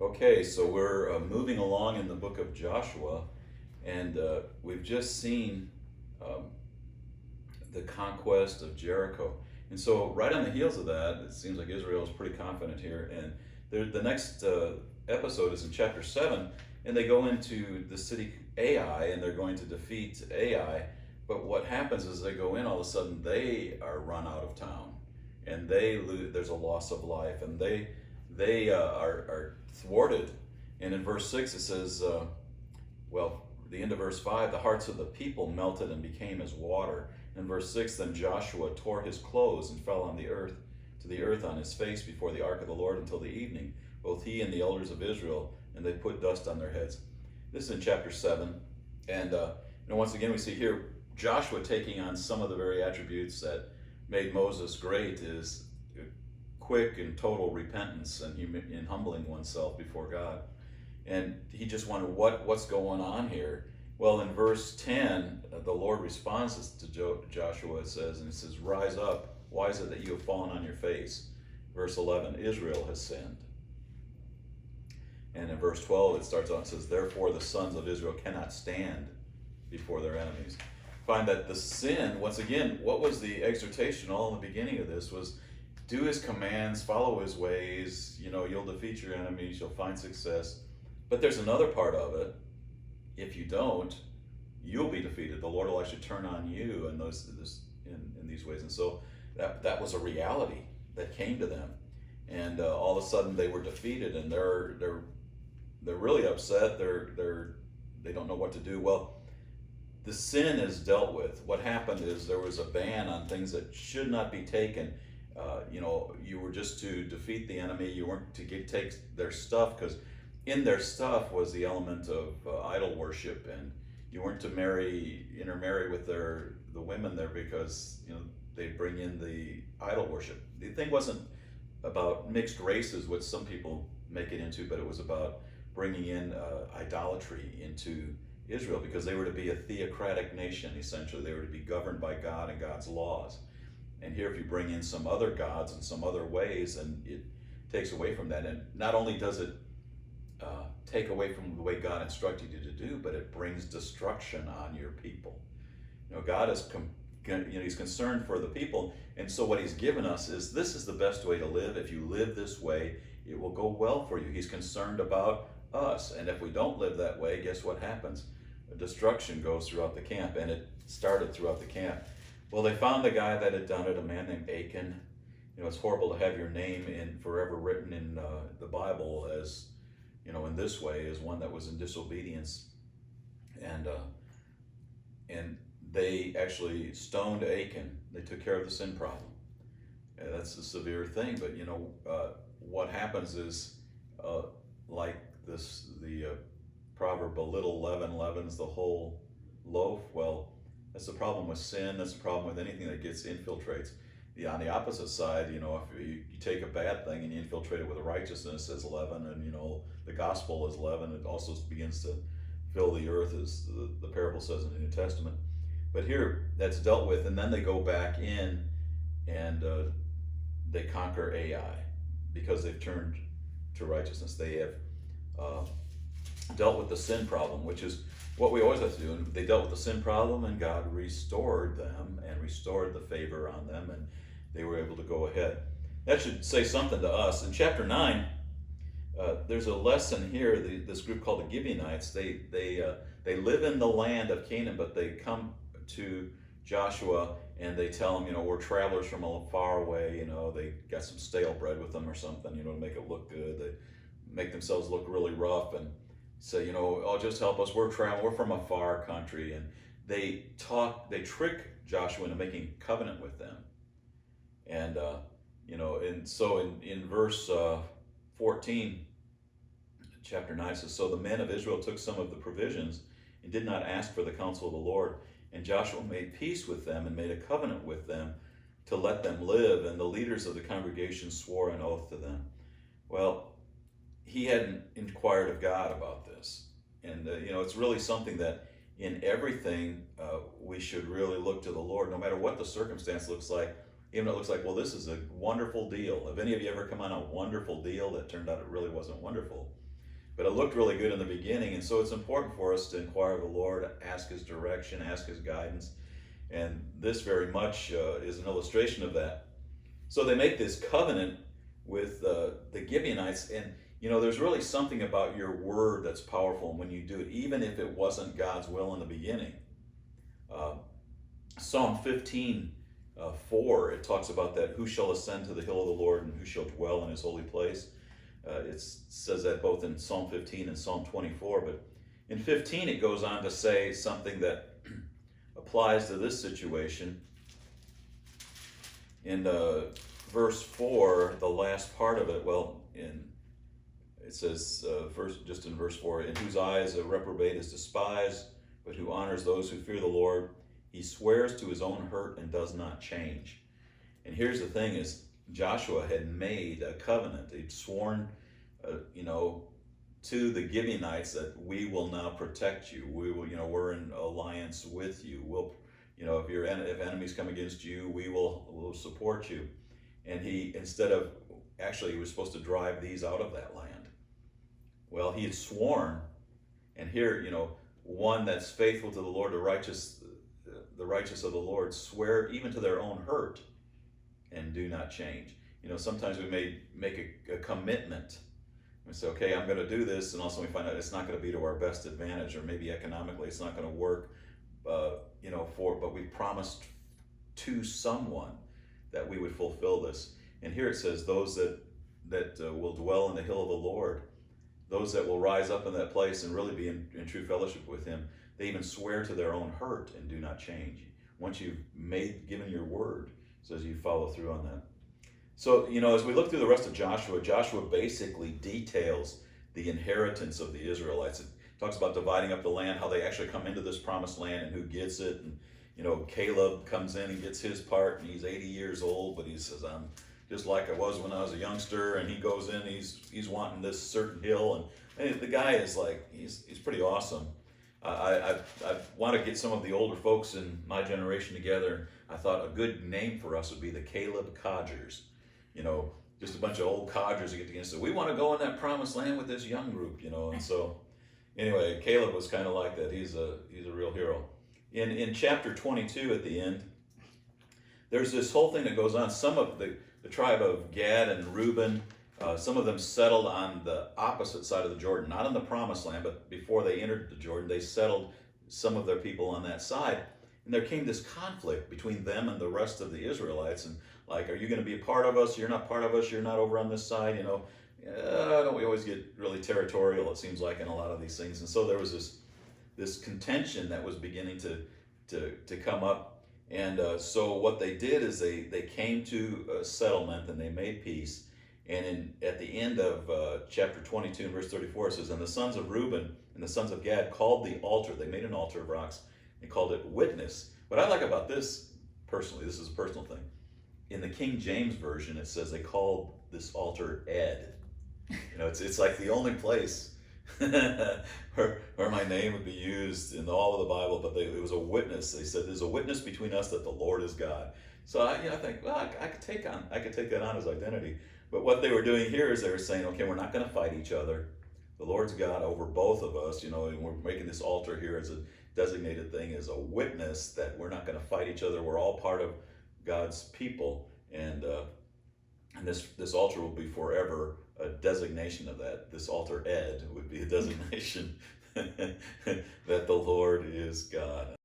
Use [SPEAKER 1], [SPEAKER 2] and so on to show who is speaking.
[SPEAKER 1] Okay, so we're moving along in the book of Joshua, and we've just seen um, the conquest of Jericho. And so, right on the heels of that, it seems like Israel is pretty confident here. And the next episode is in chapter 7, and they go into the city Ai, and they're going to defeat Ai. But what happens is they go in, all of a sudden, they are run out of town, and they lose, there's a loss of life, and they are thwarted. And in verse 6, it says, well, the end of verse 5, the hearts of the people melted and became as water. In verse 6, then Joshua tore his clothes and fell on the earth, to the earth on his face before the ark of the Lord until the evening, both he and the elders of Israel, and they put dust on their heads. This is in chapter 7. And once again, we see here Joshua taking on some of the very attributes that made Moses great is quick and total repentance and humbling oneself before God. And he just wondered what's going on here. Well, in verse 10, the Lord responds to Joshua, it says, and it says, rise up, why is it that you have fallen on your face? Verse 11, Israel has sinned. And in verse 12, it starts out and says, therefore the sons of Israel cannot stand before their enemies. Find that the sin, once again, what was the exhortation all in the beginning of this was, do his commands, follow his ways, you'll defeat your enemies, you'll find success. But there's another part of it. If you don't, you'll be defeated. The Lord will actually turn on you in these ways. And so that was a reality that came to them. And all of a sudden they were defeated, and they're really upset. They don't know what to do. Well, the sin is dealt with. What happened is there was a ban on things that should not be taken. You were just to defeat the enemy. You weren't to take their stuff, because in their stuff was the element of idol worship, and you weren't to intermarry with the women there, because they bring in the idol worship. The thing wasn't about mixed races, which some people make it into, but it was about bringing in idolatry into Israel, because they were to be a theocratic nation. Essentially, they were to be governed by God and God's laws. And here, if you bring in some other gods and some other ways, and it takes away from that. And not only does it take away from the way God instructed you to do, but it brings destruction on your people. God is, he's concerned for the people. And so what he's given us is, this is the best way to live. If you live this way, it will go well for you. He's concerned about us. And if we don't live that way, guess what happens? Destruction goes throughout the camp, and it started throughout the camp. Well, they found the guy that had done it, a man named Achan. It's horrible to have your name forever written in the Bible as, in this way, as one that was in disobedience. And they actually stoned Achan. They took care of the sin problem. That's a severe thing, but what happens is, like the proverb, a little leaven leavens the whole loaf. Well, that's the problem with sin. That's the problem with anything that infiltrates. On the opposite side, if you take a bad thing and you infiltrate it with righteousness as leaven, and the gospel is leaven, it also begins to fill the earth, as the parable says in the New Testament. But here, that's dealt with, and then they go back in and they conquer Ai, because they've turned to righteousness. They have dealt with the sin problem, which is what we always have to do. And they dealt with the sin problem, and God restored them and restored the favor on them, and they were able to go ahead. That should say something to us. In chapter 9, there's a lesson here. This group called the Gibeonites, they live in the land of Canaan, but they come to Joshua and they tell him, we're travelers from far away. They got some stale bread with them or something, to make it look good. They make themselves look really rough and say, oh, just help us. We're from a far country. And they trick Joshua into making covenant with them. And, and so in verse 14, chapter 9 says, so the men of Israel took some of the provisions and did not ask for the counsel of the Lord. And Joshua made peace with them and made a covenant with them to let them live. And the leaders of the congregation swore an oath to them. Well, he hadn't inquired of God about this. And, it's really something that in everything we should really look to the Lord, no matter what the circumstance looks like. Even if it looks like, well, this is a wonderful deal. Have any of you ever come on a wonderful deal that turned out it really wasn't wonderful? but it looked really good in the beginning. And so it's important for us to inquire of the Lord, ask His direction, ask His guidance. And this very much is an illustration of that. So they make this covenant with the Gibeonites, and there's really something about your word that's powerful when you do it, even if it wasn't God's will in the beginning. Psalm 15, 4, it talks about that, who shall ascend to the hill of the Lord and who shall dwell in His holy place. It says that both in Psalm 15 and Psalm 24, but in 15 it goes on to say something that applies to this situation. In verse 4, the last part of it, it says, just in verse 4, in whose eyes a reprobate is despised, but who honors those who fear the Lord. He swears to his own hurt and does not change. And here's the thing is, Joshua had made a covenant. He'd sworn, to the Gibeonites that we will now protect you. We will, we're in alliance with you. We'll, if enemies come against you, we'll support you. And he was supposed to drive these out of that land. Well, he had sworn, and here, one that's faithful to the Lord, the righteous of the Lord, swear even to their own hurt and do not change. Sometimes we may make a commitment. We say, okay, I'm going to do this, and also we find out it's not going to be to our best advantage, or maybe economically it's not going to work, but we promised to someone that we would fulfill this. And here it says, those that will dwell in the hill of the Lord, those that will rise up in that place and really be in true fellowship with Him, they even swear to their own hurt and do not change. Once you've given your word, it says you follow through on that. So, as we look through the rest of Joshua basically details the inheritance of the Israelites. It talks about dividing up the land, how they actually come into this promised land and who gets it. And, Caleb comes in and gets his part, and he's 80 years old, but he says, I'm just like I was when I was a youngster. And he goes in, he's wanting this certain hill. And the guy is like, he's pretty awesome. I want to get some of the older folks in my generation together. I thought a good name for us would be the Caleb Codgers. Just a bunch of old codgers that get together. So we want to go in that promised land with this young group, And so, anyway, Caleb was kind of like that. He's a real hero. In chapter 22 at the end, there's this whole thing that goes on. Some of the tribe of Gad and Reuben, some of them settled on the opposite side of the Jordan, not in the promised land, but before they entered the Jordan, they settled some of their people on that side. And there came this conflict between them and the rest of the Israelites. And like, are you going to be a part of us? You're not part of us. You're not over on this side. Don't we always get really territorial, it seems like, in a lot of these things. And so there was this contention that was beginning to come up. And so what they did is they came to a settlement and they made peace. And at the end of chapter 22 and verse 34, it says, and the sons of Reuben and the sons of Gad called the altar. They made an altar of rocks. They called it Witness. What I like about this, personally, this is a personal thing. In the King James Version, it says they called this altar Ed. It's like the only place where my name would be used in all of the Bible, but it was a witness. They said, there's a witness between us that the Lord is God. So I think, well, I could take that on as identity. But what they were doing here is they were saying, okay, we're not going to fight each other. The Lord's God over both of us, and we're making this altar here as a designated thing, as a witness that we're not going to fight each other. We're all part of God's people, and this altar will be forever a designation of that. This altar Ed would be a designation that the Lord is God.